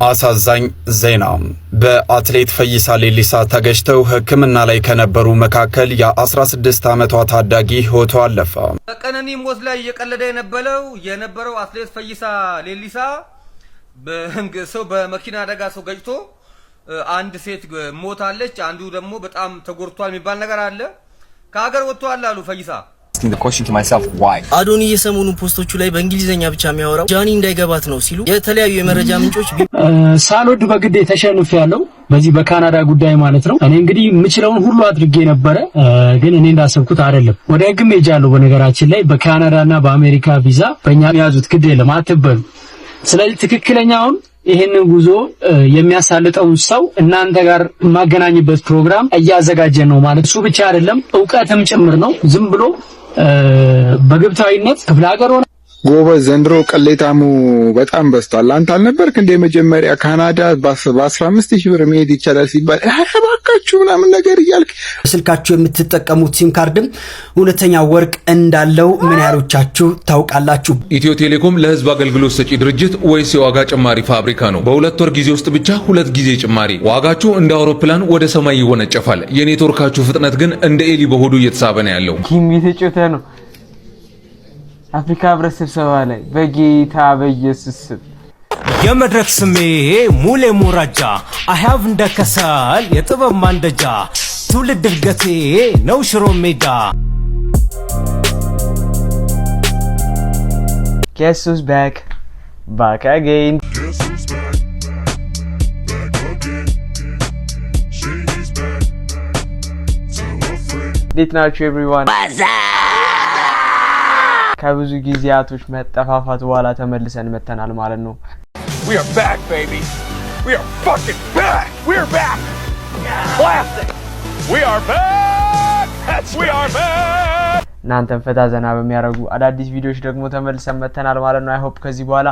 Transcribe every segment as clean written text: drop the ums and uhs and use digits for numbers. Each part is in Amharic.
አሳዛኝ ዜና በአትሌት ፈይሳ ሌሊሳ ተገጭተው ሕክምና ላይ ከነበሩ መካከል የ16 ዓመቷ ታዳጊ ሕይወቷ አለፈ። በቀነኒ ሞት ላይ እየቀለደ የነበረው አትሌት ፈይሳ ሌሊሳ በሰው በመኪና አደጋ ሰው ገጭቶ አንድ ሴት ሞታለች፣ አንዱ ደግሞ በጣም ተጎድቷል የሚባል ነገር አለ። ከሀገር ወጥቷል አሉ ፈይሳ። አዶኒ የሰሞኑ ፖስቶቹ ላይ በእንግሊዘኛ ብቻ የሚያወራው ጃኒ እንዳይገባት ነው ሲሉ የተለያዩ የመረጃ ምንጮች ሳልወድ በግድ ተሸንፍ ያለው በዚህ በካናዳ ጉዳይ ማለት ነው። እኔ እንግዲህ የምችለውን ሁሉ አድርጌ ነበረ፣ ግን እኔ እንዳሰብኩት አይደለም። ወደ ህግም ሄጃለሁ። በነገራችን ላይ በካናዳና በአሜሪካ ቪዛ በእኛ ያዙት ግድ የለም አትበሉ። ስለዚህ ትክክለኛውን ይሄንን ጉዞ የሚያሳልጠውን ሰው እናንተ ጋር ማገናኝበት ፕሮግራም እያዘጋጀን ነው ማለት እሱ ብቻ አይደለም ዕውቀትም ጭምር ነው። ዝም ብሎ በግብታዊነት ክፍለ ሀገር ሆነ ጎበዝ ዘንድሮ ቅሌታሙ በጣም በዝቷል። አንተ አልነበርክ እንደ መጀመሪያ ካናዳ በ15000 ብር መሄድ ይቻላል ሲባል አባካችሁ ምናምን ነገር እያልክ ስልካችሁ የምትጠቀሙት ሲም ካርድም እውነተኛ ወርቅ እንዳለው ምን ያህሎቻችሁ ታውቃላችሁ? ኢትዮ ቴሌኮም ለህዝብ አገልግሎት ሰጪ ድርጅት ወይስ የዋጋ ጭማሪ ፋብሪካ ነው? በሁለት ወር ጊዜ ውስጥ ብቻ 2 ጊዜ ጭማሪ። ዋጋችሁ እንደ አውሮፕላን ወደ ሰማይ ይወነጨፋል። የኔትወርካችሁ ፍጥነት ግን እንደ ኤሊ በሆዱ እየተሳበ ነው ያለው። ነው አፍሪካ ህብረት ስብሰባ ላይ በጌታ በኢየሱስ የመድረክ ስሜ ሙሌ ሙራጃ አሃቭ እንደከሰል የጥበብ ማንደጃ ትውልድ እድገቴ ነው ሽሮ ሜዳ። Guess who's back again. እንዴት ናችሁ ኤቭሪዋን? ከብዙ ጊዜያቶች መጠፋፋት በኋላ ተመልሰን መተናል ማለት ነው። We are back baby. We are fucking back. We are back. Classic. We are back. We are back. እናንተን ፈታ ዘና በሚያደርጉ አዳዲስ ቪዲዮዎች ደግሞ ተመልሰን መተናል ማለት ነው። አይ ሆፕ ከዚህ በኋላ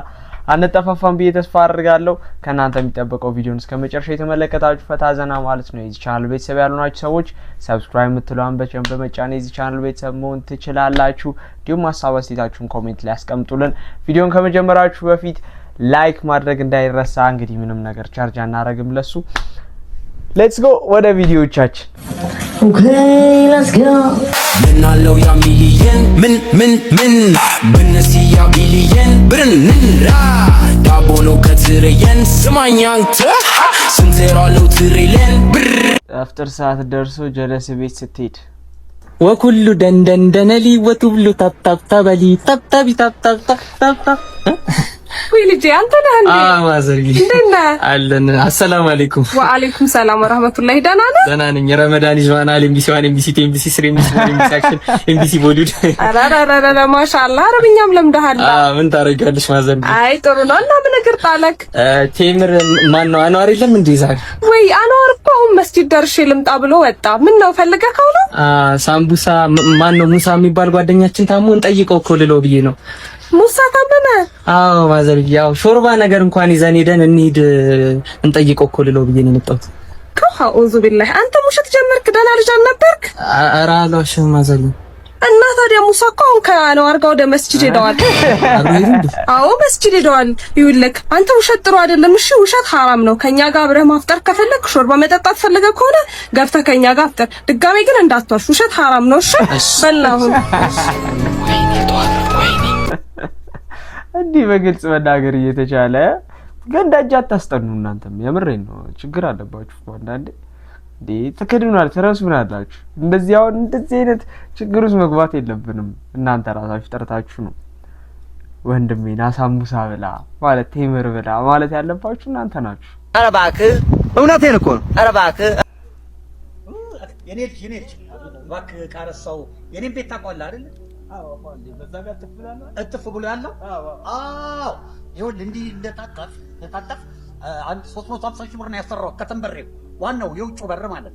አንጠፋፋም ብዬ ተስፋ አድርጋለሁ። ከናንተ የሚጠበቀው ቪዲዮን እስከመጨረሻ የተመለከታችሁ ፈታ ዘና ማለት ነው። የዚህ ቻናል ቤተሰብ ያልሆናችሁ ሰዎች ሰብስክራይብ የምትለዋን በመጫን የዚህ ቻናል ቤተሰብ መሆን ትችላላችሁ። እንዲሁም ሀሳብ አስተያየታችሁን ኮሜንት ላይ አስቀምጡልን። ቪዲዮን ከመጀመራችሁ በፊት ላይክ ማድረግ እንዳይረሳ። እንግዲህ ምንም ነገር ቻርጅ አናረግም ለሱ። ሌትስ ጎ ወደ ቪዲዮቻችን። Okay, let's go. ምናለው ያ ሚሊየን ምን በነሲያ ቢሊየን ብርንራ ዳቦ ነው ከትሬየን ስማኝ አንተ ስንቴራለው ትሬለን ብር አፍጥር ሰዓት ደርሶ ጀለስ ቤት ስትሄድ ወኩሉ ደንደነሊ ወቱብሉ ታታታበሊ ታታቢ ታታታታ ወይ ልጄ አንተ ነህ እንዴ? ማዘርጊ እንደና አለን። አሰላሙ አለይኩም። ወአለይኩም ሰላም ወራህመቱላሂ። ደህና ነህ? ደህና ነኝ። ረመዳን ይዟናል። ኤምቢሲ 1 ኤምቢሲ 2 ኤምቢሲ 3 ኤምቢሲ 4 ኤምቢሲ አክሽን ኤምቢሲ ቦሊውድ አራራራራ ማሻአላህ አረብኛም ለምደሃል። ምን ታረጋለሽ ማዘርጊ? አይ ጥሩ ነው። እና ምን እግር ጣለክ? ቴምር ማን ነው? አንዋር የለም እንዴ ዛሬ? ወይ አንዋር እኮ አሁን መስጂድ ደርሼ ልምጣ ብሎ ወጣ። ምን ነው ፈልገከው ነው? ሳምቡሳ ማን ነው? ሙሳ የሚባል ጓደኛችን ታሞ እንጠይቀው እኮ ልለው ብዬ ነው። ሙሳ ታመመ? አዎ ማዘር፣ ያው ሾርባ ነገር እንኳን ይዘን ሄደን እንሂድ እንጠይቀው እኮ ልለው ብዬ ነው የመጣሁት። አኡዙ ቢላህ አንተ ሙሸት ጀመርክ? ደህና ልጅ አልነበርክ? ኧረ አልዋሽም ማዘር። እና ታዲያ ሙሳ እኮ አሁን ከአንዋር ጋር ወደ መስጂድ ሄደዋል። አዎ መስጂድ ሄደዋል። ይኸውልህ አንተ ውሸት ጥሩ አይደለም። እሺ ውሸት ሐራም ነው። ከኛ ጋር አብረህ ማፍጠር ከፈለክ ሾርባ መጠጣት ፈልገህ ከሆነ ገብተህ ከኛ ጋር አፍጠር። ድጋሜ ግን እንዳትዋሽ፣ ውሸት ሐራም ነው። እሺ በላሁ እንዲህ በግልጽ መናገር እየተቻለ ግን ዳጃ አታስጠኑ። እናንተም የምሬን ነው። ችግር አለባችሁ እኮ አንዳንዴ እንዴ ተከድኑናል፣ ተረሱናላችሁ። እንደዚህ አሁን እንደዚህ አይነት ችግር ውስጥ መግባት የለብንም። እናንተ ራሳችሁ ጠርታችሁ ነው ወንድሜና ሳምቡሳ ብላ ማለት ቴምር ብላ ማለት ያለባችሁ እናንተ ናችሁ። ኧረ እባክህ እውነቴን እኮ ነው። ኧረ እባክህ የኔ ልጅ እባክህ ቃረሳው የኔን ቤት ታውቀዋለህ አይደል? አዎ አባንዴ በዛ ጋር እጥፍ ብሎ ያለው አዎ ይኸውልህ እንዲህ እንደታጠፍ አንድ 350 ሺህ ብር ነው ያሰራው ከተንበሬው ዋናው የውጭ በር ማለት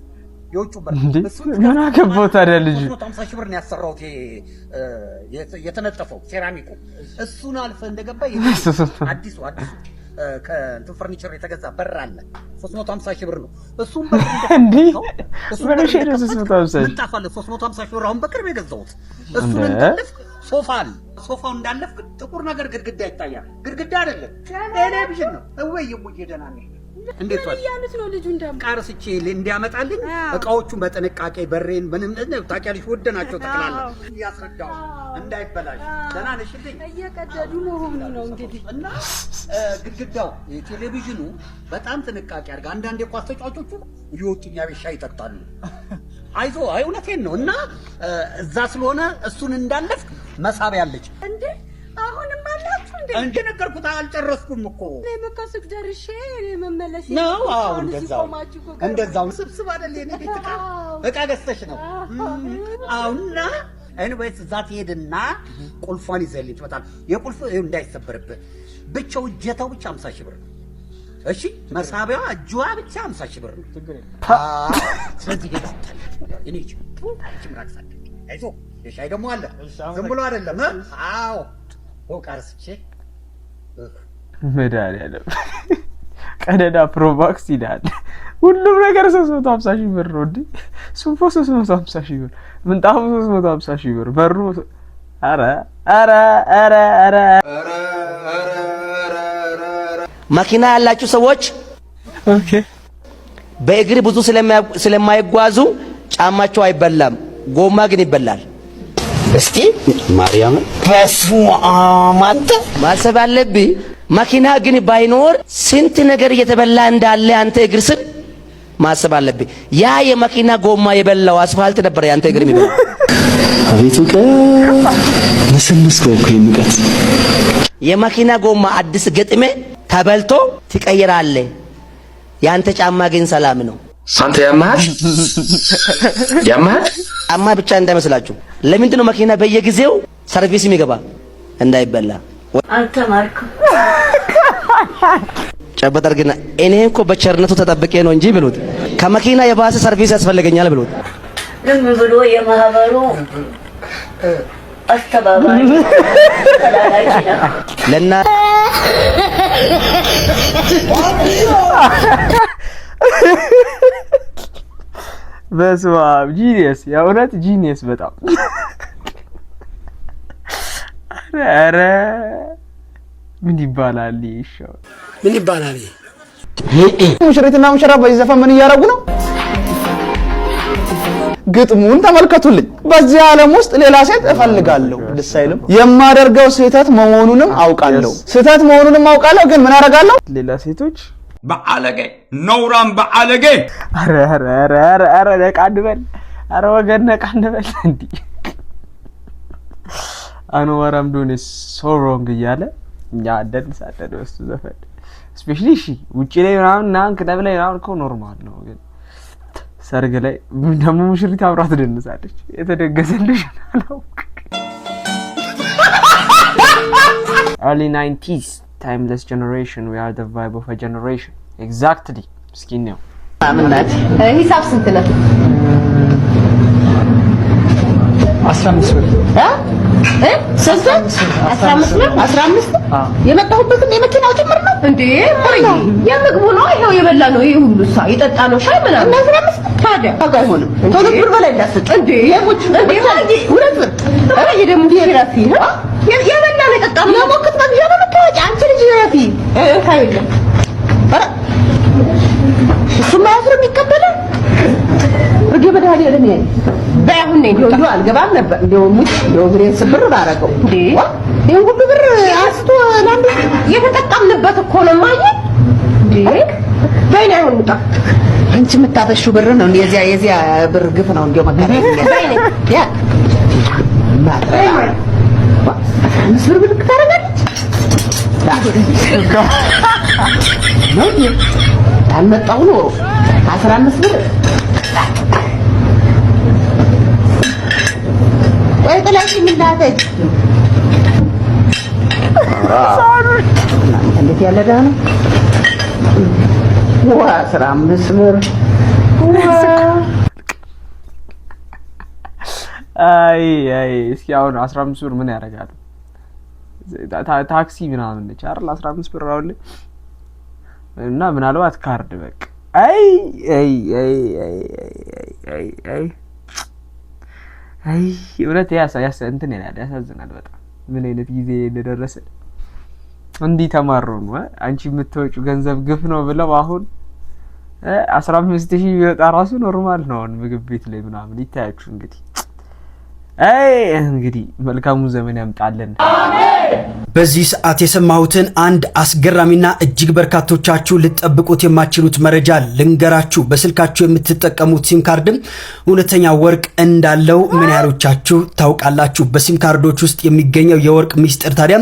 የውጭ በር እሱ ምን አገባው ታዲያ ልጅ 350 ሺህ ብር ነው ያሰራው የተነጠፈው ሴራሚኩ እሱን አልፈ እንደገባ አዲሱ ከእንትን ፈርኒቸር የተገዛ በር አለ 350 ሺህ ብር ነው እሱም በር እንዴ እሱ ምን ሸይር 350 ሺህ 350 ሺህ ብር አሁን በቅርብ የገዛሁት እሱን እንደልፍ ሶፋ አለ። ሶፋው እንዳለፍክ ጥቁር ነገር ግድግዳ ይታያል። ግድግዳ አይደለም ቴሌቪዥን ነው። ወይ ይሙዬ ደህና ነኝ። እንዴት ወጥ ያሉት ነው ልጁ ቃርስቼ እንዲያመጣልኝ እቃዎቹን በጥንቃቄ በሬን ምንም ታውቂያለሽ ወደ ናቸው ተክላላ ያስረዳው እንዳይበላሽ። ደህና ነሽልኝ? እየቀደዱ መሆኑ ነው እንግዲህ እና ግድግዳው ቴሌቪዥኑ በጣም ጥንቃቄ አድርጋ። አንዳንዴ ኳስ ተጫዋቾቹ ይወጡኛ ቤሻ ይጠጣሉ። አይዞ አይ እውነቴን ነው። እና እዛ ስለሆነ እሱን እንዳለፍክ መሳቢያ አለች እንዴ? አሁንም አላችሁ እንዴ? እንደነገርኩት አልጨረስኩም እኮ ለመካስክ ደርሼ መመለስ ነው። አዎ እንደዛው ስብስብ አይደል? የኔ ቤት እቃ ገዝተሽ ነው። አሁንና ኤኒዌይስ እዛ ትሄድና ቁልፏን ይዘህልኝ ትመጣለህ። የቁልፍ እንዳይሰበርብህ ብቻው እጀታው ብቻ 50 ሺህ ብር ነው። እሺ መሳቢያዋ እጇ ብቻ 50 ሺህ ብር ነው። ስለዚህ እኔ ምራክሳለ አይዞ የሻይ ደግሞ አለ። ዝም ብሎ አይደለም። አዎ ወቃርስቼ መድኃኒዓለም ቀደዳ ፕሮቫክስ ይላል። ሁሉም ነገር 350 ሺህ ብር ነው እንዴ? ሱፎ 350 ሺህ ብር፣ ምንጣፉ 350 ሺህ ብር፣ በሩ ኧረ መኪና ያላችሁ ሰዎች ኦኬ በእግር ብዙ ስለማይጓዙ ጫማቸው አይበላም፣ ጎማ ግን ይበላል። እስቲ ማርያም አንተ ማሰብ አለብህ። መኪና ግን ባይኖር ስንት ነገር እየተበላ እንዳለ አንተ እግር ስር ማሰብ አለብህ። ያ የመኪና ጎማ የበላው አስፋልት ነበር ያንተ እግር የሚበላው። አቤቱ መስልስከው እኮ የሚቀጥ የመኪና ጎማ አዲስ ገጥሜ ተበልቶ ትቀይራለህ። ያንተ ጫማ ግን ሰላም ነው። አንተ ያማህ ጫማ ብቻ እንዳይመስላችሁ። ለምንድን ነው መኪና በየጊዜው ሰርቪስ የሚገባ? እንዳይበላ። አንተ ማርኩ ጨበጥ አድርግና እኔ እኮ በቸርነቱ ተጠብቄ ነው እንጂ ብሉት። ከመኪና የባሰ ሰርቪስ ያስፈልገኛል ብሉት። ዝም ብሎ የማህበሩ አስተባባሪ ለና በስመ አብ ጂኒየስ፣ የእውነት ጂኒየስ በጣም ኧረ ምን ይባላል? ይሻው ምን ይባላል? ሙሽሪትና ሙሽራ በዚህ ዘፈን ምን እያደረጉ ነው? ግጥሙን ተመልከቱልኝ። በዚህ ዓለም ውስጥ ሌላ ሴት እፈልጋለሁ፣ ደስ አይልም። የማደርገው ስህተት መሆኑንም አውቃለሁ፣ ግን ምን አደርጋለሁ? ሌላ ሴቶች በአለጌ ነውራም በአለጌ አረ ነቃ እንበል። አረ ወገን ነቃ እንበል። እንዲ አንዋር አምዶኔ ሶ ሮንግ እያለ እኛ እንደንሳደድ ወስቱ ዘፈን ስፔሻሊ እሺ ውጪ ላይ ምናምን ክለብ ላይ ምናምን እኮ ኖርማል ነው፣ ግን ሰርግ ላይ ደግሞ ሙሽሪት አብራ ትደንሳለች። የተደገሰልሽ ነው። early 90s timeless generation, we are the vibe of a generation. Exactly. Skin ነው አምናት ሂሳብ ስንት ነው? 15 ብር ስንት? 15 የመጣሁበትን የመኪናው ጭምር ነው እንዴ? የምግቡ ነው ይሄው የበላ ነው ይሄ ሁሉ ሳ የጠጣ ነው ሻይ ምናምን 15 ታዲያ ታጋ አይሆንም። ቶሎ ብር በላይ እንዳትሰጥ እንዴ የሙች እንዴ ማለት ሁለት ብር አረ የደም ቢራፊ የበላ ነው የጠጣ ነው የሞክት መግዣ ነው የምታወጪ አንቺ ልጅ ራፊ ታይለ አረ እሱ ማያፍር የሚቀበለ ወደ በዳሊ ያለኝ ባይሁን ነው እንዴ አልገባም ነበር እንደው ሙት እንደው ብሬን ስብር ባረገው እንዴ ይሄ ሁሉ ብር አስቶ ለአንዱ የተጠቀምንበት እኮ ነው ማየ እንዴ ባይና ይሁን ሙጣ አንቺ የምታፈሹ ብር ነው እንዴ የዚያ ብር ግፍ ነው እንደው መከራ ባይኔ ያ ማጥራ ምስር ብልክ ታረጋለች ነው አልመጣሁ ነው 15 ብር ወይ ጥላሽ ምን ላተች እንዴት ያለ ዳና ዋ 15 ብር አይ እስኪ አሁን 15 ብር ምን ያደርጋል? ታክሲ ምናምን ነች አይደል? 15 ብር አሁን እና ምናልባት ካርድ በቃ አይ አይ እውነት እንትን ይላል፣ ያሳዝናል በጣም። ምን አይነት ጊዜ እንደደረሰ እንዲህ ተማሩ ነው አንቺ የምትወጪው ገንዘብ ግፍ ነው ብለው አሁን 15000 ቢወጣ ራሱ ኖርማል ነው ምግብ ቤት ላይ ምናምን ይታያችሁ። እንግዲህ መልካሙ ዘመን ያምጣልን። በዚህ ሰዓት የሰማሁትን አንድ አስገራሚና እጅግ በርካቶቻችሁ ልትጠብቁት የማትችሉት መረጃ ልንገራችሁ። በስልካችሁ የምትጠቀሙት ሲም ካርድም እውነተኛ ወርቅ እንዳለው ምን ያህሎቻችሁ ታውቃላችሁ? በሲም ካርዶች ውስጥ የሚገኘው የወርቅ ሚስጥር ታዲያ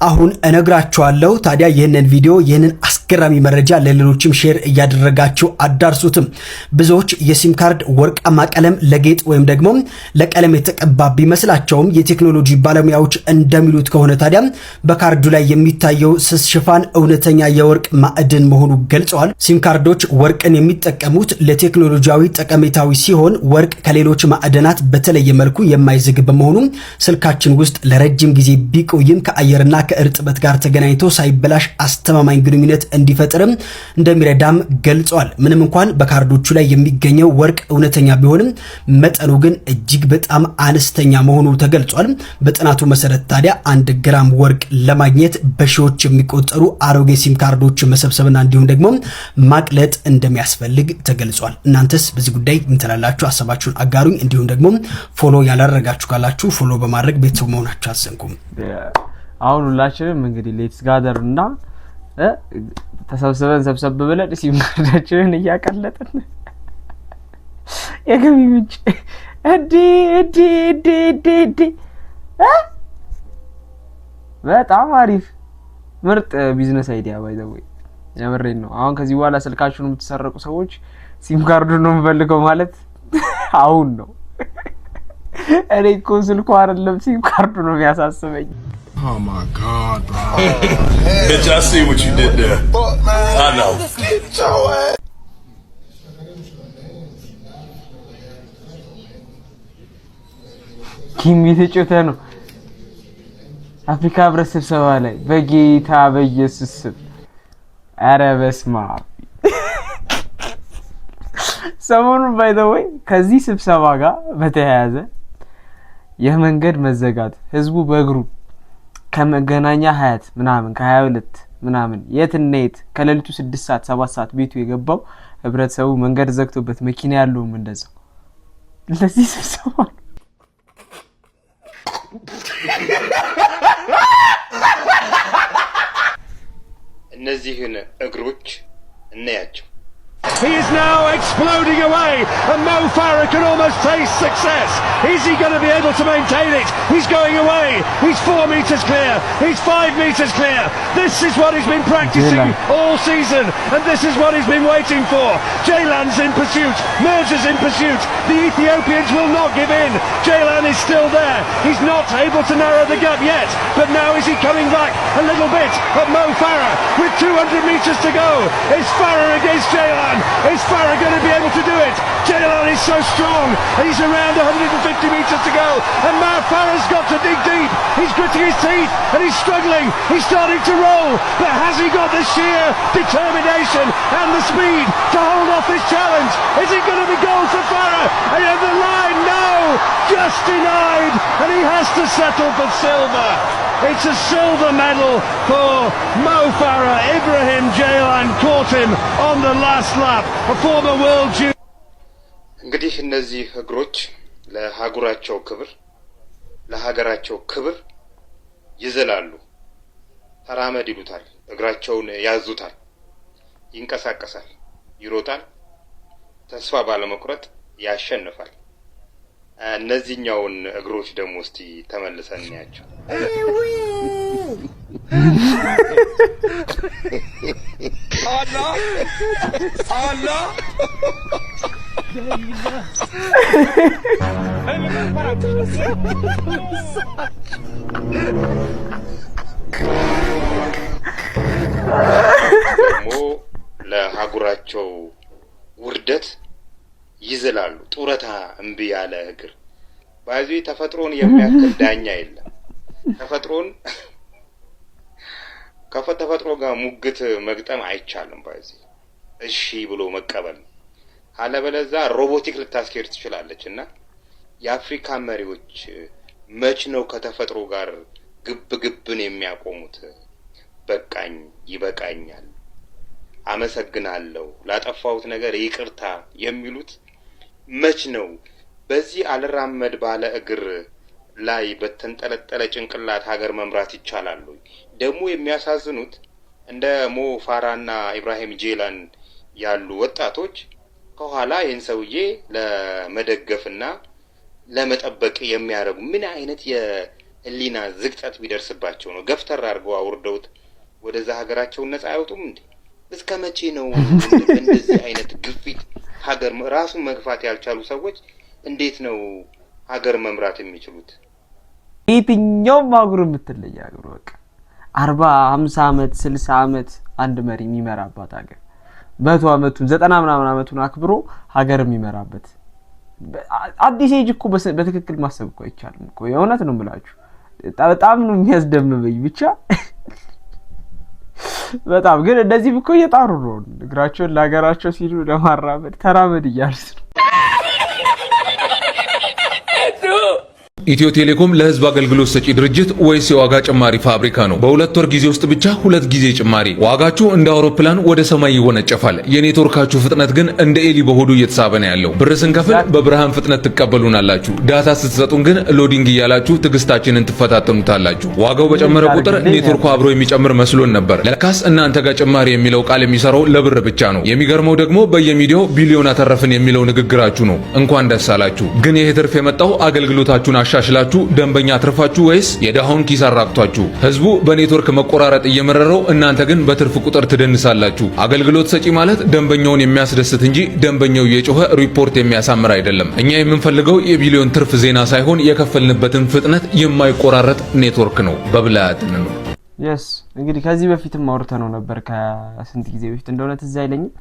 አሁን እነግራችኋለሁ። ታዲያ ይህንን ቪዲዮ ይህንን አስገራሚ መረጃ ለሌሎችም ሼር እያደረጋችሁ አዳርሱትም። ብዙዎች የሲም ካርድ ወርቃማ ቀለም ለጌጥ ወይም ደግሞ ለቀለም የተቀባ ቢመስላቸውም የቴክኖሎጂ ባለሙያዎች እንደሚሉት ከሆነ ታዲያ በካርዱ ላይ የሚታየው ስስ ሽፋን እውነተኛ የወርቅ ማዕድን መሆኑ ገልጸዋል። ሲም ካርዶች ወርቅን የሚጠቀሙት ለቴክኖሎጂያዊ ጠቀሜታዊ ሲሆን ወርቅ ከሌሎች ማዕድናት በተለየ መልኩ የማይዝግ በመሆኑ ስልካችን ውስጥ ለረጅም ጊዜ ቢቆይም ከአየርና ከእርጥበት ጋር ተገናኝቶ ሳይበላሽ አስተማማኝ ግንኙነት እንዲፈጥርም እንደሚረዳም ገልጸዋል። ምንም እንኳን በካርዶቹ ላይ የሚገኘው ወርቅ እውነተኛ ቢሆንም መጠኑ ግን እጅግ በጣም አነስተኛ መሆኑ ተገልጿል። በጥናቱ መሰረት ታዲያ 1 ግራም ወርቅ ለማግኘት በሺዎች የሚቆጠሩ አሮጌ ሲም ካርዶች መሰብሰብና እንዲሁም ደግሞ ማቅለጥ እንደሚያስፈልግ ተገልጿል። እናንተስ በዚህ ጉዳይ ምን ትላላችሁ? ሐሳባችሁን አጋሩኝ። እንዲሁም ደግሞ ፎሎ ያላደረጋችሁ ካላችሁ ፎሎ በማድረግ ቤተሰብ መሆናችሁ አትዘንጉም። አሁን ሁላችንም እንግዲህ ሌትስ ጋደር እና ተሰብስበን ሰብሰብ ብለን ሲም ካርዳችንን እያቀለጥን የገቢ ምንጭ እዲ በጣም አሪፍ ምርጥ ቢዝነስ አይዲያ ባይ ዘ ወይ ያመረኝ ነው። አሁን ከዚህ በኋላ ስልካችሁን የምትሰረቁ ሰዎች ሲም ካርዱን ነው የምፈልገው ማለት አሁን ነው። እኔ እኮ ስልኩ አይደለም ሲም ካርዱ ነው የሚያሳስበኝ። Oh my God, bro. Bitch, I see what you did there. I know. ኪም የተጮተ ነው አፍሪካ ህብረት ስብሰባ ላይ በጌታ በኢየሱስ ስም። ኧረ በስመ አብ። ሰሞኑን ባይ ዘ ወይ ከዚህ ስብሰባ ጋር በተያያዘ የመንገድ መዘጋት ህዝቡ በእግሩ ከመገናኛ ሀያት ምናምን ከ22 ምናምን የት ከሌሊቱ 6 ሰዓት 7 ሰዓት ቤቱ የገባው ህብረተሰቡ መንገድ ዘግቶበት መኪና ያለውም እንደዛው ለዚህ ስብሰባ እነዚህን እግሮች እናያቸው። He is now exploding away, and Mo Farah can almost taste success. Is he going to be able to maintain it? He's going away. He's 4 meters clear. He's 5 meters clear. This is what he's been practicing all season, and this is what he's been waiting for. Jaylan's in pursuit. Mirza's in pursuit. The Ethiopians will not give in. Jaylan is still there. He's not able to narrow the gap yet, but now is he coming back a little bit at Mo Farah with 200 meters to go. It's Farah against Jaylan. Is Farah going to be able to do it? Jaylan is so strong, and he's around 150 meters to go, and Mo Farah's got to dig deep. He's gritting his teeth, and he's struggling. He's starting to roll, but has he got the sheer determination and the speed to hold off this challenge? Is it going to be gold for Farah? And at the line, no! Just denied, and he has to settle for silver. It's a silver medal for Mo Farah. Ibrahim Jaylan caught him on the last lap. A former world junior. እንግዲህ እነዚህ እግሮች ለሀገራቸው ክብር ይዘላሉ። ተራመድ ይሉታል። እግራቸውን ያዙታል። ይንቀሳቀሳል፣ ይሮጣል፣ ተስፋ ባለመቁረጥ ያሸንፋል። እነዚህኛውን እግሮች ደግሞ እስቲ ተመልሰን እናያቸው። Allah! Allah! ደግሞ ለሀገራቸው ውርደት ይዘላሉ። ጡረታ እምቢ ያለ እግር ባይዙ ተፈጥሮን የሚያክል ዳኛ የለም። ተፈጥሮ ጋር ሙግት መግጠም አይቻልም። ባይዙ እሺ ብሎ መቀበል አለበለዛ ሮቦቲክ ልታስኬድ ትችላለችና የአፍሪካ መሪዎች መች ነው ከተፈጥሮ ጋር ግብን የሚያቆሙት? በቃኝ፣ ይበቃኛል፣ አመሰግናለሁ፣ ላጠፋሁት ነገር ይቅርታ የሚሉት መች ነው? በዚህ አልራመድ ባለ እግር ላይ በተንጠለጠለ ጭንቅላት ሀገር መምራት ይቻላል? ደግሞ የሚያሳዝኑት እንደ ሞ ፋራና ኢብራሂም ጄላን ያሉ ወጣቶች ከኋላ ይህን ሰውዬ ለመደገፍና ለመጠበቅ የሚያደርጉ ምን አይነት የህሊና ዝቅጠት ቢደርስባቸው ነው ገፍተር አድርገው አውርደውት ወደዛ ሀገራቸውን ነጻ አይወጡም እንዴ? እስከ መቼ ነው እንደዚህ አይነት ግፊት ሀገር ራሱን መግፋት ያልቻሉ ሰዎች እንዴት ነው ሀገር መምራት የሚችሉት? የትኛውም አገር የምትለይ አገር በቃ 40 50 አመት 60 አመት አንድ መሪ የሚመራባት ሀገር 100 አመቱን 90 ምናምን አመቱን አክብሮ ሀገር የሚመራበት አዲስ ኤጅ እኮ በትክክል ማሰብ እኮ አይቻልም እኮ የእውነት ነው የምላችሁ። በጣም ነው የሚያስደምመኝ ብቻ በጣም ግን እንደዚህ እኮ እየጣሩ ነው እግራቸውን ለሀገራቸው ሲሉ ለማራመድ ተራመድ እያሉት ነው። ኢትዮ ቴሌኮም ለህዝብ አገልግሎት ሰጪ ድርጅት ወይስ የዋጋ ጭማሪ ፋብሪካ ነው? በሁለት ወር ጊዜ ውስጥ ብቻ 2 ጊዜ ጭማሪ። ዋጋችሁ እንደ አውሮፕላን ወደ ሰማይ ይወነጨፋል። የኔትወርካችሁ ፍጥነት ግን እንደ ኤሊ በሆዱ እየተሳበ ነው ያለው። ብር ስንከፍል በብርሃን ፍጥነት ትቀበሉናላችሁ። ዳታ ስትሰጡን ግን ሎዲንግ እያላችሁ ትግስታችንን ትፈታተኑታላችሁ። ዋጋው በጨመረ ቁጥር ኔትወርኩ አብሮ የሚጨምር መስሎን ነበር። ለካስ እናንተ ጋር ጭማሪ የሚለው ቃል የሚሰራው ለብር ብቻ ነው። የሚገርመው ደግሞ በየሚዲያው ቢሊዮን አተረፍን የሚለው ንግግራችሁ ነው። እንኳን ደስ አላችሁ። ግን ይሄ ትርፍ የመጣው አገልግሎታችሁን አሻሽላችሁ ደንበኛ አትርፋችሁ ወይስ የደሃውን ኪስ አራቅቷችሁ? ህዝቡ በኔትወርክ መቆራረጥ እየመረረው እናንተ ግን በትርፍ ቁጥር ትደንሳላችሁ። አገልግሎት ሰጪ ማለት ደንበኛውን የሚያስደስት እንጂ ደንበኛው የጮኸ ሪፖርት የሚያሳምር አይደለም። እኛ የምንፈልገው የቢሊዮን ትርፍ ዜና ሳይሆን የከፈልንበትን ፍጥነት የማይቆራረጥ ኔትወርክ ነው። በብልሃት ነው። yes እንግዲህ ከዚህ በፊትም አውርተነው ነበር ከስንት ጊዜ በፊት እንደሆነ ትዝ አይለኝም።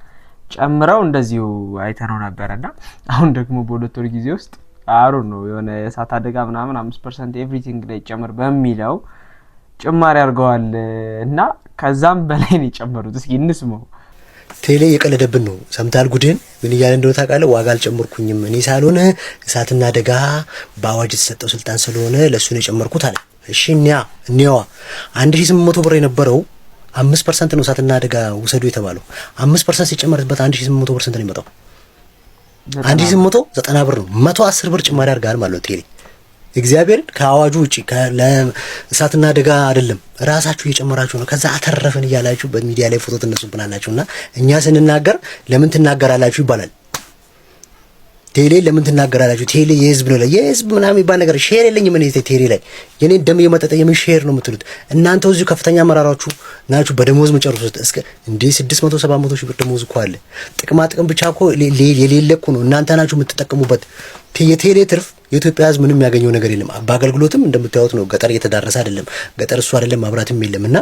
ጨምረው እንደዚሁ አይተነው ነበርና አሁን ደግሞ በሁለት ወር ጊዜ ውስጥ አሩ ነው የሆነ የሳት አደጋ ምናምን 5% ኤቭሪቲንግ ላይ ጨምር በሚለው ጭማሪ አድርገዋል እና ከዛም በላይ ነው ጨመሩት። እስኪ እንስማው። ቴሌ የቀለደብን ነው። ሰምታል ጉድን ምን ይያለ እንደው ታውቃለህ? ዋጋ አልጨመርኩኝም እኔ ሳልሆን እሳትና አደጋ በአዋጅ የተሰጠው ስልጣን ስለሆነ ለሱ ነው የጨመርኩት አለ። እሺ እኛዋ 1800 ብር የነበረው 5% ነው እሳትና አደጋ ውሰዱ የተባለው 5% ሲጨመርበት 1800% ነው የሚመጣው። 1890 ብር ነው 110 ብር ጭማሪ አድርጋል ማለት ቴሌ። እግዚአብሔር ከአዋጁ ውጪ ለእሳትና አደጋ አይደለም ራሳችሁ እየጨመራችሁ ነው። ከዛ አተረፈን እያላችሁ በሚዲያ ላይ ፎቶ ተነሱብናላችሁና እኛ ስንናገር ለምን ትናገራላችሁ ይባላል። ቴሌ ለምን ትናገራላችሁ? ቴሌ የህዝብ ነው። የህዝብ ምናምን ይባል ነገር ሼር የለኝም እኔ ቴሌ ላይ የኔ ደም የመጠጠ የምን ሼር ነው የምትሉት እናንተው? እዚሁ ከፍተኛ መራራችሁ ናችሁ በደሞዝ መጨረሱት እስከ እንዴ 600 700 ሺህ ብር ደሞዝ እኮ አለ። ጥቅም ብቻ እኮ የሌለ እኮ ነው እናንተ ናችሁ የምትጠቀሙበት። የቴሌ ትርፍ የኢትዮጵያ ህዝብ ምንም ያገኘው ነገር የለም። በአገልግሎትም እንደምታዩት ነው። ገጠር እየተዳረሰ አይደለም። ገጠር እሱ አይደለም ማብራትም የለምና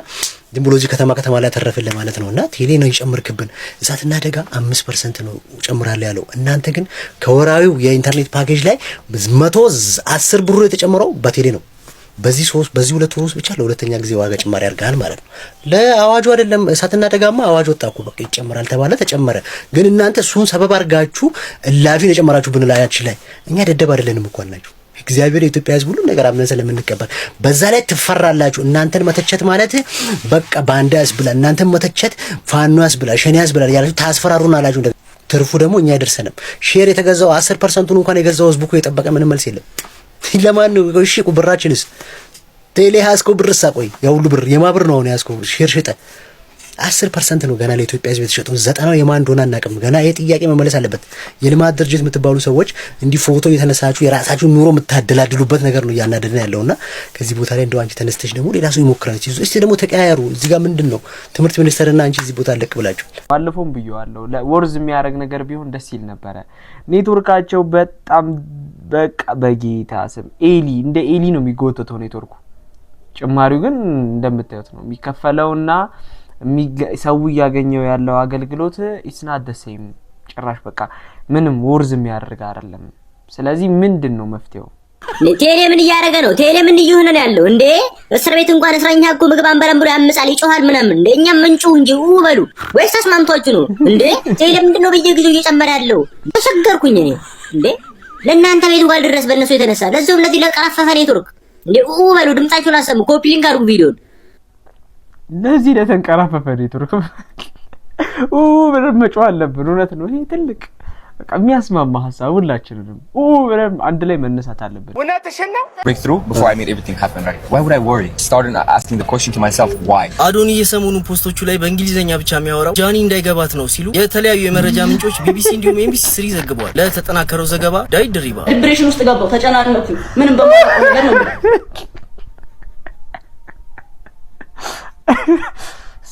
ዝም ብሎ እዚህ ከተማ ላይ ተረፈለ ማለት ነውና ቴሌ ነው ይጨምርክብን። እሳትና አደጋ 5% ነው ጨምራለ ያለው። እናንተ ግን ከወራዊው የኢንተርኔት ፓኬጅ ላይ 110 ብር የተጨመረው በቴሌ ነው። በዚህ ሁለት ወር ውስጥ ብቻ ለሁለተኛ ጊዜ ዋጋ ጭማሪ አድርጋል ማለት ነው። ለአዋጁ አይደለም እሳትና አደጋማ አዋጅ ወጣ እኮ በቃ ይጨምራል ተባለ ተጨመረ። ግን እናንተ እሱን ሰበብ አድርጋችሁ እላፊ ለጨመራችሁ ብንላያችሁ ላይ እኛ ደደብ አይደለንም እኮ አላችሁ። እግዚአብሔር የኢትዮጵያ ህዝብ ሁሉ ነገር አምነን ስለምንቀበል በዛ ላይ ትፈራላችሁ። እናንተን መተቸት ማለት በቃ ባንዳ ያስብላል፣ እናንተን መተቸት ፋኖ ያስብላል፣ ሸኔ ያስብላል ያላችሁ ታስፈራሩናላችሁ። ትርፉ ደግሞ እኛ አይደርሰንም። ሼር የተገዛው 10%ን እንኳን የገዛው ህዝብ እኮ የጠበቀ ምንም መልስ የለም። ለማን ነው እሺ? ብራችንስ ቴሌ ያስኮ ብርሳ ቆይ ያ ሁሉ ብር የማብር ነው ነው ያስኮ ሼር ሸጠ 10% ነው ገና ለኢትዮጵያ ህዝብ የተሸጠው 90 የማን እንደሆነ አናውቅም። ገና ይሄ ጥያቄ መመለስ አለበት። የልማት ድርጅት የምትባሉ ሰዎች እንዲህ ፎቶ እየተነሳችሁ የራሳችሁን ኑሮ የምታደላድሉበት ነገር ነው እያናደደን ያለውና ከዚህ ቦታ ላይ እንደው አንቺ ተነስተሽ ደግሞ ሌላ ሰው ይሞክራል። እስቲ ደግሞ ተቀያየሩ። እዚህ ጋር ምንድነው ትምህርት ሚኒስተርና አንቺ እዚህ ቦታ ለቅ ብላችሁ ባለፈውም ብየዋለሁ። ወርዝ የሚያደርግ ነገር ቢሆን ደስ ይል ነበረ። ኔትወርካቸው በጣም በቃ በጌታ ስም እንደ ኤሊ ነው የሚጎተተው ኔትወርኩ። ጭማሪው ግን እንደምታዩት ነው የሚከፈለውና ሰው ያገኘው ያለው አገልግሎት ኢስና ደሰይም ጭራሽ በቃ ምንም ወርዝ የሚያደርግ አይደለም። ስለዚህ ምንድነው መፍትሄው? ቴሌ ምን እያደረገ ነው? ቴሌ ምን እየሆነ ነው ያለው እንዴ? እስር ቤት እንኳን እስረኛ እኮ ምግብ አንበላም ብሎ ያምጻል ይጮሃል ምናምን። እንደኛ ምንጩ እንጂ በሉ ወይስ ተስማምቷችሁ ነው እንዴ? ቴሌ ምንድነው በየጊዜው እየጨመረ ያለው? ተቸገርኩኝ እኔ እንዴ። ለእናንተ ቤት እንኳን ድረስ በእነሱ የተነሳ ለዛውም ለዚህ ለቀረፈፈ ኔትወርክ እንዴ በሉ ድምጻችሁን አሰሙ። ኮፒ ሊንክ አድርጉ ቪዲዮን ለዚህ ለተንቀራፈፈ ኔትወርክ ብለን መጮህ አለብን። እውነት ነው። ይሄ ትልቅ በቃ የሚያስማማ ሐሳብ ሁላችንም ብለን አንድ ላይ መነሳት አለብን። እውነትሽን ነው። Breakthrough before I made everything happen right. Why would I worry? Started asking the question to myself why. አዶኒ የሰሞኑን ፖስቶቹ ላይ በእንግሊዘኛ ብቻ የሚያወራው ጃኒ እንዳይገባት ነው ሲሉ የተለያዩ የመረጃ ምንጮች ቢቢሲ እንዲሁም ኤምቢሲ3 ዘግበዋል። ለተጠናከረው ዘገባ ዳዊት ድሪባ ዲፕሬሽን ውስጥ ገባው ተጨናነኩ ምንም በማውቀው ነገር ነው።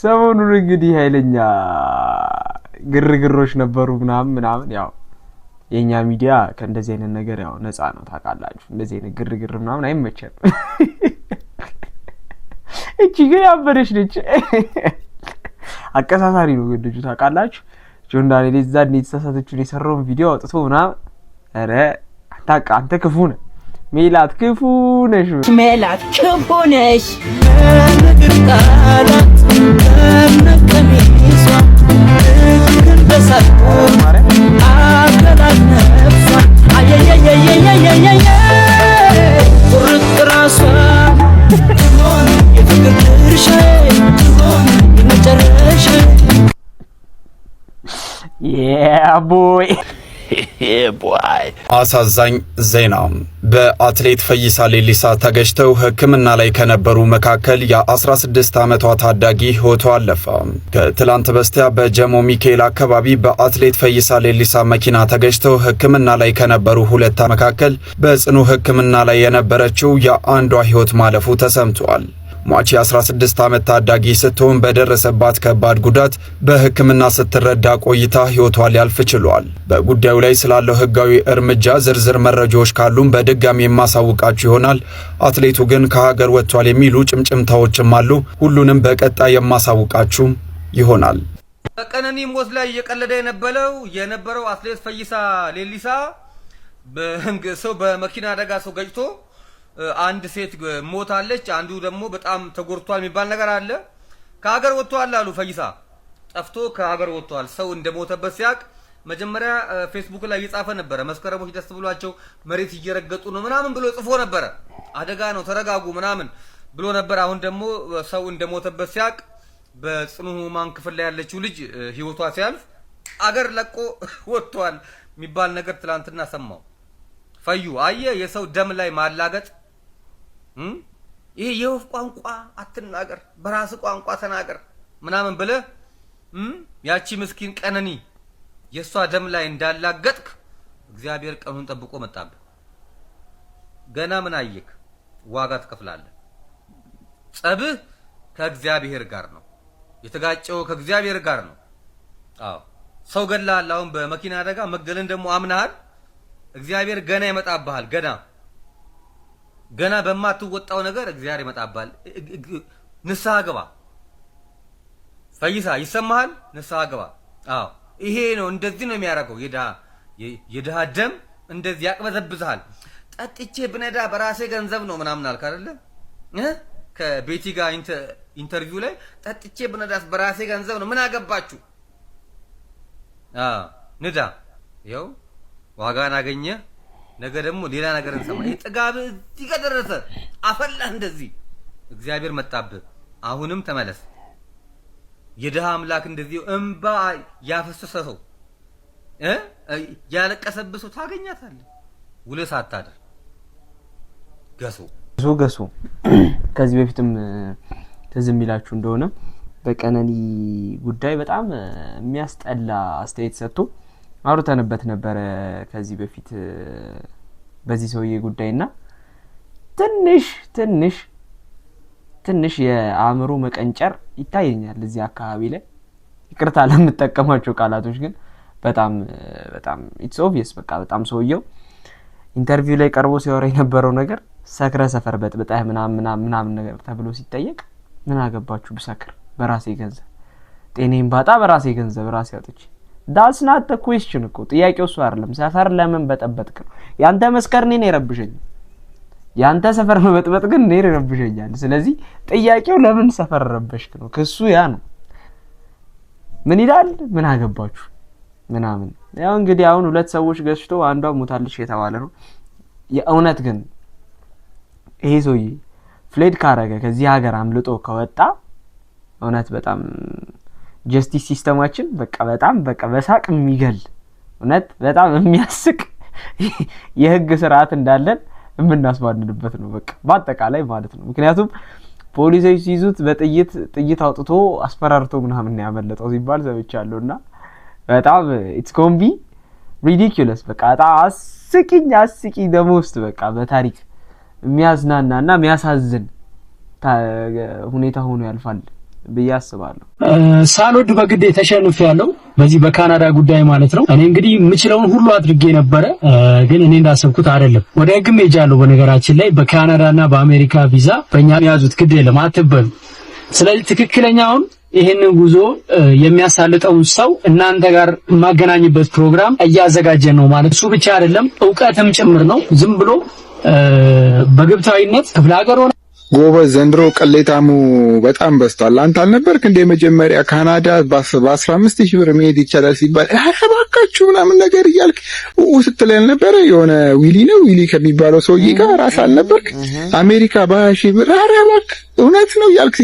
ሰሞኑን እንግዲህ ኃይለኛ ግርግሮች ነበሩ ምናምን ያው የኛ ሚዲያ ከእንደዚህ አይነት ነገር ያው ነፃ ነው ታውቃላችሁ። እንደዚህ አይነት ግርግር ምናምን አይመቸም። እቺ ግን ያበረሽ ነች። አቀሳሳሪ ነው ግን ልጁ ታውቃላችሁ። ጆን ዳንኤል ዛድ የተሳሳተችውን የሰራውን ቪዲዮ አውጥቶ ምናምን ኧረ አንተ ክፉ ነህ ሜላት ክፉ ነሽ ሜላት ክፉ ነሽ Yeah boy አሳዛኝ ዜና በአትሌት ፈይሳ ሌሊሳ ተገጭተው ሕክምና ላይ ከነበሩ መካከል የ16 ዓመቷ ታዳጊ ሕይወቷ አለፈ። ከትላንት በስቲያ በጀሞ ሚካኤል አካባቢ በአትሌት ፈይሳ ሌሊሳ መኪና ተገጭተው ሕክምና ላይ ከነበሩ ሁለት መካከል በጽኑ ሕክምና ላይ የነበረችው የአንዷ ሕይወት ማለፉ ተሰምቷል። ሟች 16 ዓመት ታዳጊ ስትሆን በደረሰባት ከባድ ጉዳት በሕክምና ስትረዳ ቆይታ ሕይወቷ ሊያልፍ ችሏል። በጉዳዩ ላይ ስላለው ሕጋዊ እርምጃ ዝርዝር መረጃዎች ካሉም በድጋሚ የማሳውቃችሁ ይሆናል። አትሌቱ ግን ከሀገር ወጥቷል የሚሉ ጭምጭምታዎችም አሉ። ሁሉንም በቀጣይ የማሳውቃችሁ ይሆናል። በቀነኒ ሞት ላይ እየቀለደ የነበረው አትሌት ፈይሳ ሌሊሳ ሰው በመኪና አደጋ ሰው ገጭቶ አንድ ሴት ሞታለች፣ አንዱ ደግሞ በጣም ተጎድቷል የሚባል ነገር አለ። ከሀገር ወጥቷል አሉ። ፈይሳ ጠፍቶ ከሀገር ወጥቷል። ሰው እንደሞተበት ሲያቅ መጀመሪያ ፌስቡክ ላይ እየጻፈ ነበረ። መስከረሞች ደስ ብሏቸው መሬት እየረገጡ ነው ምናምን ብሎ ጽፎ ነበረ። አደጋ ነው ተረጋጉ ምናምን ብሎ ነበር። አሁን ደግሞ ሰው እንደሞተበት ሲያቅ በጽኑ ህሙማን ክፍል ላይ ያለችው ልጅ ህይወቷ ሲያልፍ አገር ለቆ ወጥቷል የሚባል ነገር ትላንትና ሰማው። ፈዩ አየ የሰው ደም ላይ ማላገጥ ይሄ የወፍ ቋንቋ አትናገር በራስ ቋንቋ ተናገር ምናምን ብለ ያቺ ምስኪን ቀነኒ የሷ ደም ላይ እንዳላገጥክ እግዚአብሔር ቀኑን ጠብቆ መጣብህ። ገና ምን አየክ? ዋጋ ትከፍላለህ። ጸብህ ከእግዚአብሔር ጋር ነው። የተጋጨው ከእግዚአብሔር ጋር ነው። አዎ ሰው ገላል። አሁን በመኪና አደጋ መገለን ደግሞ አምናሃል። እግዚአብሔር ገና ይመጣብሃል። ገና በማትወጣው ነገር እግዚአብሔር ይመጣብሃል። ንስሐ ግባ ፈይሳ፣ ይሰማሃል? ንስሐ ግባ። አዎ ይሄ ነው። እንደዚህ ነው የሚያደርገው። የድሃ ደም እንደዚህ ያቅበዘብዝሃል። ጠጥቼ ብነዳ በራሴ ገንዘብ ነው ምናምን አልክ አይደለ? ከቤቲ ጋር ኢንተርቪው ላይ ጠጥቼ ብነዳስ በራሴ ገንዘብ ነው ምን አገባችሁ? ንዳ፣ ይኸው ዋጋን አገኘ። ነገ ደግሞ ሌላ ነገር እንሰማ። ጥጋብ እዚህ ጋር ደረሰ። አፈላህ እንደዚህ እግዚአብሔር መጣብህ። አሁንም ተመለስ። የድሃ አምላክ እንደዚህ እንባ ያፈሰሰ ሰው ያለቀሰብህ ሰው ታገኛታለህ። ውለህ ሳታድር ገሶ ከዚህ በፊትም ትዝ የሚላችሁ እንደሆነ በቀነኒ ጉዳይ በጣም የሚያስጠላ አስተያየት ሰጥቶ አውርተንበት ነበረ ከዚህ በፊት በዚህ ሰውዬ ጉዳይና ትንሽ የአእምሮ መቀንጨር ይታየኛል እዚህ አካባቢ ላይ። ይቅርታ ለምጠቀማቸው ቃላቶች ግን በጣም ኢትስ ኦብቪየስ በቃ በጣም ሰውየው ኢንተርቪው ላይ ቀርቦ ሲያወራ የነበረው ነገር ሰክረ ሰፈር በጥብጣህ ምናምን ነገር ተብሎ ሲጠየቅ ምን አገባችሁ ብሰክር በራሴ ገንዘብ ጤኔን ባጣ በራሴ ገንዘብ ራሴ አውጥቼ ዳትስ ናት ዘ ኩዌስችን እኮ ጥያቄው እሱ አይደለም። ሰፈር ለምን በጠበጥክ ነው? ያንተ መስከር እኔን ይረብሸኝ፣ ያንተ ሰፈር መበጥበጥ ግን እኔን ይረብሸኛል። ስለዚህ ጥያቄው ለምን ሰፈር ረበሽክ ነው? ክሱ ያ ነው። ምን ይላል? ምን አገባችሁ ምናምን ያው እንግዲህ አሁን ሁለት ሰዎች ገጭቶ አንዷ ሞታለች የተባለ ነው። የእውነት ግን ይሄ ሰውዬ ፍሌድ ካረገ ከዚህ ሀገር አምልጦ ከወጣ እውነት በጣም ጀስቲስ ሲስተማችን በጣም በሳቅ የሚገል እውነት በጣም የሚያስቅ የህግ ስርዓት እንዳለን የምናስባንድበት ነው በአጠቃላይ ማለት ነው። ምክንያቱም ፖሊሶች ሲይዙት ጥይት አውጥቶ አስፈራርቶ ምናምን ያመለጠው ሲባል ሰምቻለሁና በጣም ኢትስ ኮምቢ ሪዲኩለስ በጣም አስቂኝ ደሞስት በታሪክ የሚያዝናናና የሚያሳዝን ሁኔታ ሆኖ ያልፋል ብዬ አስባለሁ። ሳልወድ በግድ ተሸንፌያለሁ በዚህ በካናዳ ጉዳይ ማለት ነው። እኔ እንግዲህ የምችለውን ሁሉ አድርጌ ነበረ፣ ግን እኔ እንዳሰብኩት አይደለም። ወደ ህግም ሄጃለሁ። በነገራችን ላይ በካናዳና በአሜሪካ ቪዛ በእኛ ያዙት ግድ የለም አትበሉ። ስለዚህ ትክክለኛውን ይሄንን ጉዞ የሚያሳልጠውን ሰው እናንተ ጋር ማገናኝበት ፕሮግራም እያዘጋጀን ነው ማለት እሱ ብቻ አይደለም ዕውቀትም ጭምር ነው። ዝም ብሎ በግብታዊነት ክፍለ ሀገር ሆነ ጎበዝ ዘንድሮ ቅሌታሙ በጣም በዝቷል። አንተ አልነበርክ እንደ መጀመሪያ ካናዳ በ15000 ብር መሄድ ይቻላል ሲባል አባካችሁ ምናምን ነገር እያልክ ስትል ያልነበረ የሆነ ዊሊ ከሚባለው ሰውዬ ጋር ራስ አልነበርክ? አሜሪካ በ20000 ብር አባክ እውነት ነው እያልክ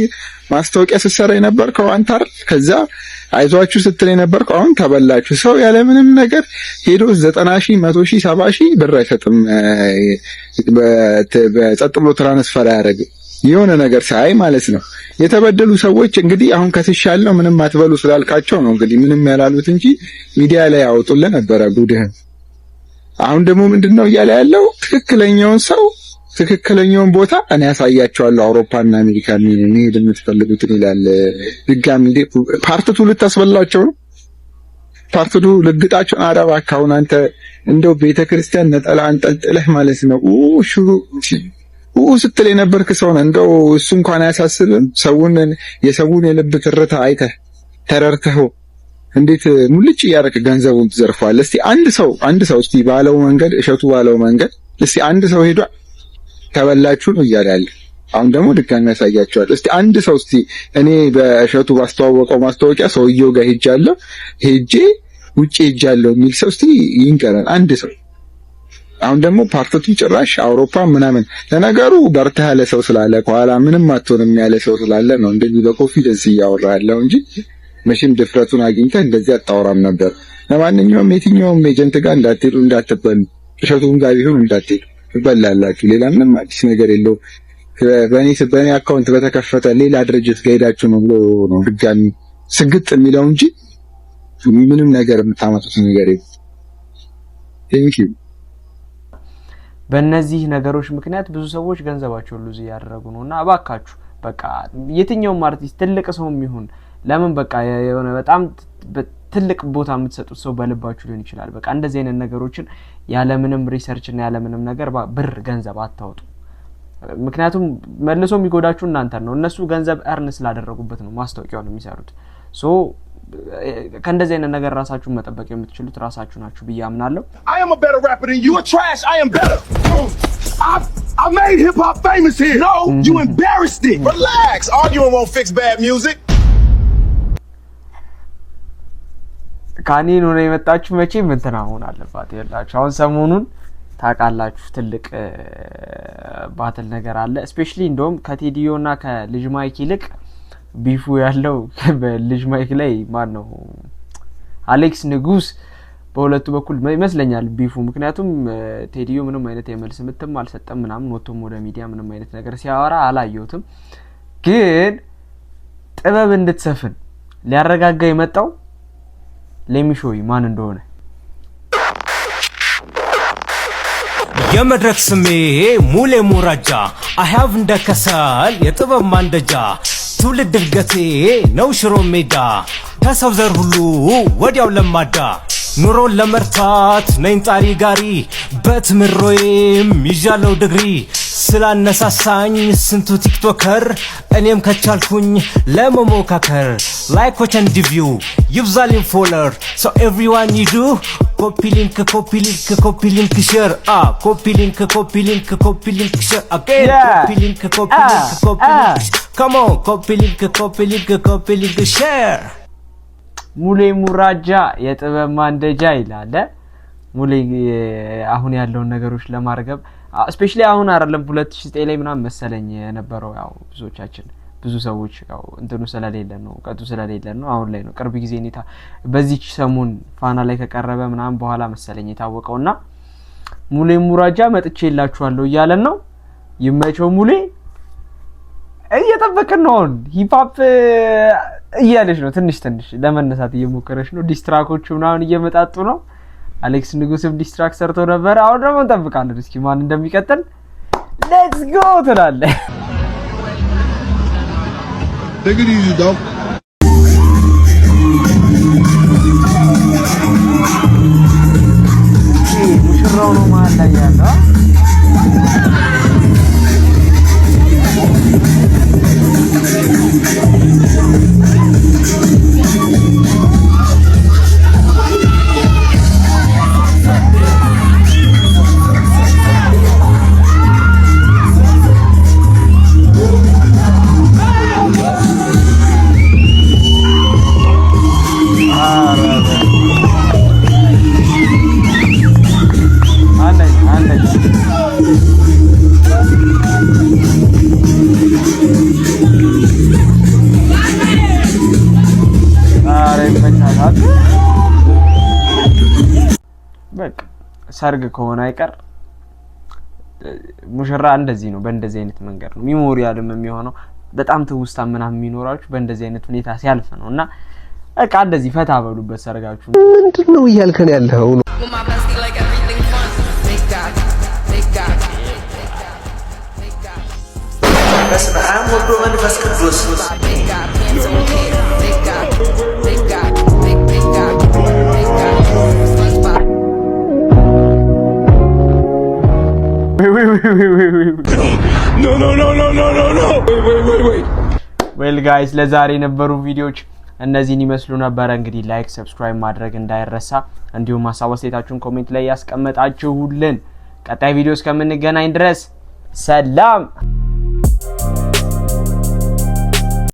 ማስታወቂያ ስትሰራ የነበርከው አንተ አይደል? ከዛ አይዟችሁ ስትል የነበርከው አሁን ተበላችሁ። ሰው ያለ ምንም ነገር ሄዶ 90000 100,000 70,000 ብር አይሰጥም። በጸጥ ብሎ ትራንስፈር አያደርግም የሆነ ነገር ሳይ ማለት ነው። የተበደሉ ሰዎች እንግዲህ አሁን ከትሻለው ምንም አትበሉ ስላልካቸው ነው እንግዲህ ምንም ያላሉት እንጂ ሚዲያ ላይ ያወጡልን ነበረ ጉድህን። አሁን ደግሞ ምንድነው እያለ ያለው ትክክለኛውን ሰው ትክክለኛውን ቦታ እኔ ያሳያቸዋለሁ አውሮፓና አሜሪካ መሄድ የምትፈልጉት ይላል። ድጋሚ ፓርት 2 ልታስበላቸው ነው። ፓርት 2 ልግጣቸው አረባካውን አንተ እንደው ቤተክርስቲያን ነጠላ አንጠልጥለህ ማለት ነው ስትል የነበርክ ሰው ነህ። እንደው እሱ እንኳን አያሳስብም። የሰውን የልብ ትርታ አይተህ ተረርተኸው እንዴት ሙልጭ እያደረክ ገንዘቡን ትዘርፈዋለህ? እስቲ አንድ ሰው እስቲ ባለው መንገድ እሸቱ ባለው መንገድ እስቲ አንድ ሰው ሄዷል ተበላችሁ ነው እያለ ያለ። አሁን ደግሞ ድጋሚ ያሳያቸዋል። እስቲ አንድ ሰው እስቲ እኔ በእሸቱ ባስተዋወቀው ማስታወቂያ ሰውየው ጋር ሄጄ ውጪ ሄጃለሁ የሚል ሰው እስቲ ይንገረን አንድ ሰው። አሁን ደግሞ ፓርቲቱ ጭራሽ አውሮፓ ምናምን ለነገሩ በርታ ያለ ሰው ስላለ ከኋላ ምንም አትሆንም ያለ ሰው ስላለ ነው እንደዚህ በኮንፊደንስ እያወራ ያለው እንጂ መቼም ድፍረቱን አግኝተህ እንደዚህ አታወራም ነበር። ለማንኛውም የትኛውም ኤጀንት ጋር እንዳትሄዱ እንዳትበሉ፣ እሸቱም ጋር ቢሆን እንዳትሄዱ ትበላላችሁ። ሌላ ምንም አዲስ ነገር የለው። በእኔ አካውንት በተከፈተ ሌላ ድርጅት ጋር ሄዳችሁ ነው ብሎ ነው ድጋሚ ስግጥ የሚለው እንጂ ምንም ነገር የምታመጡት ነገር የለም። ቴንክ ዩ። በእነዚህ ነገሮች ምክንያት ብዙ ሰዎች ገንዘባቸውን ሉዝ እያደረጉ ነውና እባካችሁ የትኛውም አርቲስት ትልቅ ሰውም ይሁን ለምን የሆነ በጣም ትልቅ ቦታ የምትሰጡት ሰው በልባችሁ ሊሆን ይችላል። እንደዚህ አይነት ነገሮችን ያለ ምንም ሪሰርች እና ያለ ምንም ነገር ገንዘብ አታውጡ። ምክንያቱም መልሶ የሚጎዳችሁ እናንተ ነው። እነሱ ገንዘብ እርን ስላደረጉበት ነው ማስታወቂያውን የሚሰሩት። ከእንደዚህ አይነት ነገር ራሳችሁን መጠበቅ የምትችሉት ራሳችሁ ናችሁ ብዬ አምናለሁ። I am a better rapper than you. You're trash. I am better. I made hip hop famous here. No, you embarrassed it. Relax. Arguing won't fix bad music. ካኒን ነው የመጣችሁ መቼም እንትና ሆነ አለባት ይላችሁ። አሁን ሰሞኑን ታውቃላችሁ ትልቅ ባትል ነገር አለ። ስፔሻሊ እንደውም ከቴዲዮና ከልጅ ማይክ ይልቅ ቢፉ ያለው በልጅ ማይክ ላይ ማን ነው አሌክስ ንጉስ በሁለቱ በኩል ይመስለኛል ቢፉ። ምክንያቱም ቴዲዮ ምንም አይነት የመልስ ምትም አልሰጠም ምናምን ወጥቶም ወደ ሚዲያ ምንም አይነት ነገር ሲያወራ አላየሁትም። ግን ጥበብ እንድትሰፍን ሊያረጋጋ የመጣው ለሚሾይ ማን እንደሆነ የመድረክ ስሜ ሙሌ ሙራጃ አሃቭ እንደከሰል የጥበብ ማንደጃ ትውልድ እድገቴ ነው ሽሮ ሜዳ ከሰው ዘር ሁሉ ወዲያው ለማዳ ኑሮን ለመርታት ነኝ ጣሪ ጋሪ በትምሮዬም ይዣለው ድግሪ ስላነሳሳኝ ስንቱ ቲክቶከር እኔም ከቻልኩኝ ለመሞካከር ላይኮች ኤንድ ቪው ይብዛልኝ ፎሎወር so everyone you do copy link share copy link share again copy link come on copy link share ሙሌ ሙራጃ የጥበብ ማንደጃ ይላል። ሙሌ አሁን ያለውን ነገሮች ለማርገብ ስፔሻሊ አሁን አይደለም 2009 ላይ ምናምን መሰለኝ የነበረው ያው ብዙ ሰዎች ያው እንትኑ ስለሌለ ነው ቀጡ ስለሌለ ነው አሁን ላይ ነው ቅርብ ጊዜ ኔታ በዚህች ሰሞን ፋና ላይ ከቀረበ ምናምን በኋላ መሰለኝ የታወቀውና ሙሌ ሙራጃ መጥቼላችኋለሁ እያለን ነው። ይመቸው ሙሌ እየጠበቅን ነው። ሂፕ እያለች ነው ትንሽ ለመነሳት እየሞከረች ነው። ዲስትራኮቹ ምናምን እየመጣጡ ነው። አሌክስ ንጉስም ዲስትራክት ሰርቶ ነበር። አሁን ደግሞ እንጠብቃለን እስኪ ማን እንደሚቀጥል። ሌትስ ጎ ትላለህ። Take it easy, dog. ሙሽራው ነው መሀል ላይ ያለው። በቃ ሰርግ ከሆነ አይቀር ሙሽራ እንደዚህ ነው። በእንደዚህ አይነት መንገድ ነው ሚሞሪያልም የሚሆነው። በጣም ትውስታ ምናምን የሚኖራችሁ በእንደዚህ አይነት ሁኔታ ሲያልፍ ነውና በቃ እንደዚህ ፈታ በሉበት ሰርጋችሁ። ምንድነው እያልከን ያለው ነው? በስመ አብ ወወልድ ወመንፈስ ቅዱስ ዌል ጋይስ ለዛሬ የነበሩ ቪዲዮዎች እነዚህን ይመስሉ ነበር። እንግዲህ ላይክ ሰብስክራይብ ማድረግ እንዳይረሳ፣ እንዲሁም ሀሳብ አስተያየታችሁን ኮሜንት ላይ ያስቀመጣችሁልን። ቀጣይ ቪዲዮ እስከምንገናኝ ድረስ ሰላም።